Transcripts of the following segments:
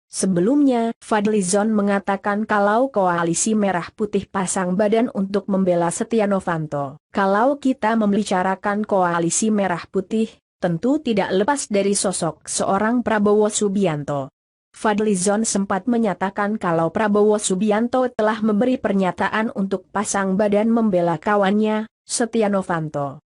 Sebelumnya, Fadlizon mengatakan kalau koalisi Merah Putih pasang badan untuk membela Setia Novanto. Kalau kita membicarakan koalisi Merah Putih, tentu tidak lepas dari sosok seorang Prabowo Subianto. Fadlizon sempat menyatakan kalau Prabowo Subianto telah memberi pernyataan untuk pasang badan membela kawannya, Setia Novanto.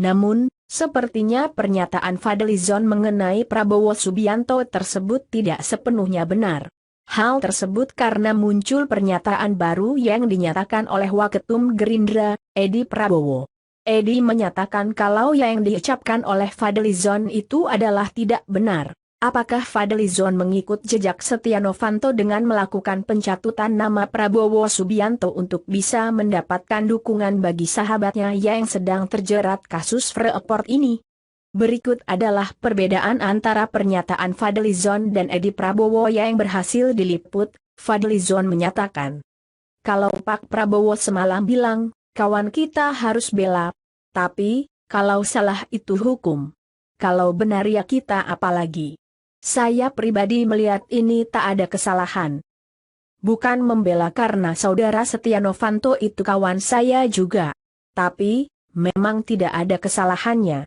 Namun, sepertinya pernyataan Fadlizon mengenai Prabowo Subianto tersebut tidak sepenuhnya benar. Hal tersebut karena muncul pernyataan baru yang dinyatakan oleh Waketum Gerindra, Edi Prabowo. Edi menyatakan kalau yang diucapkan oleh Fadlizon itu adalah tidak benar. Apakah Fadlizon mengikut jejak Setia Novanto dengan melakukan pencatutan nama Prabowo Subianto untuk bisa mendapatkan dukungan bagi sahabatnya yang sedang terjerat kasus Freeport ini? Berikut adalah perbedaan antara pernyataan Fadlizon dan Edi Prabowo yang berhasil diliput. Fadlizon menyatakan, kalau Pak Prabowo semalam bilang, kawan kita harus bela, tapi, kalau salah itu hukum. Kalau benar ya kita apalagi. Saya pribadi melihat ini tak ada kesalahan. Bukan membela karena saudara Setia Novanto itu kawan saya juga. Tapi, memang tidak ada kesalahannya.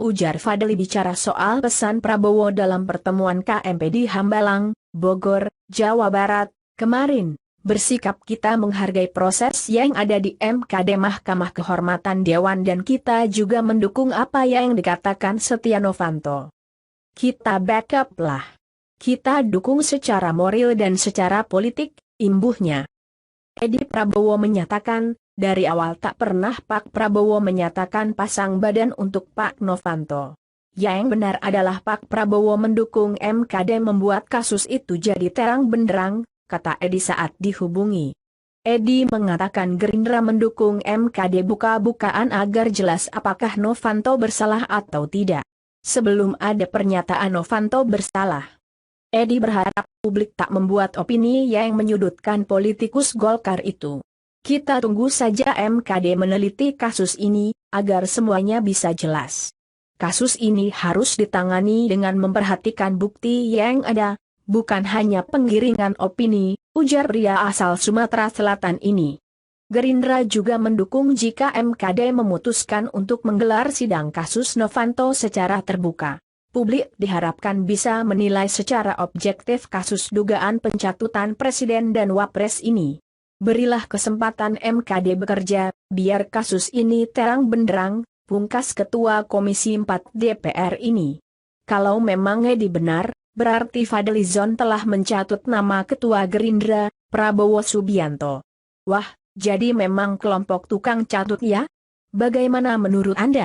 Ujar Fadli bicara soal pesan Prabowo dalam pertemuan KMP di Hambalang, Bogor, Jawa Barat, kemarin. Bersikap kita menghargai proses yang ada di MKD Mahkamah Kehormatan Dewan dan kita juga mendukung apa yang dikatakan Setia Novanto. Kita backup lah. Kita dukung secara moral dan secara politik, imbuhnya. Edi Prabowo menyatakan, dari awal tak pernah Pak Prabowo menyatakan pasang badan untuk Pak Novanto. Yang benar adalah Pak Prabowo mendukung MKD membuat kasus itu jadi terang benderang, kata Edi saat dihubungi. Edi mengatakan Gerindra mendukung MKD buka-bukaan agar jelas apakah Novanto bersalah atau tidak. Sebelum ada pernyataan Novanto bersalah, Edi berharap publik tak membuat opini yang menyudutkan politikus Golkar itu. Kita tunggu saja MKD meneliti kasus ini, agar semuanya bisa jelas. Kasus ini harus ditangani dengan memperhatikan bukti yang ada, bukan hanya penggiringan opini, ujar pria asal Sumatera Selatan ini. Gerindra juga mendukung jika MKD memutuskan untuk menggelar sidang kasus Novanto secara terbuka. Publik diharapkan bisa menilai secara objektif kasus dugaan pencatutan Presiden dan Wapres ini. Berilah kesempatan MKD bekerja, biar kasus ini terang benderang, pungkas Ketua Komisi 4 DPR ini. Kalau memang Edi benar, berarti Fadlizon telah mencatut nama Ketua Gerindra, Prabowo Subianto. Wah, jadi memang kelompok tukang catut ya? Bagaimana menurut Anda?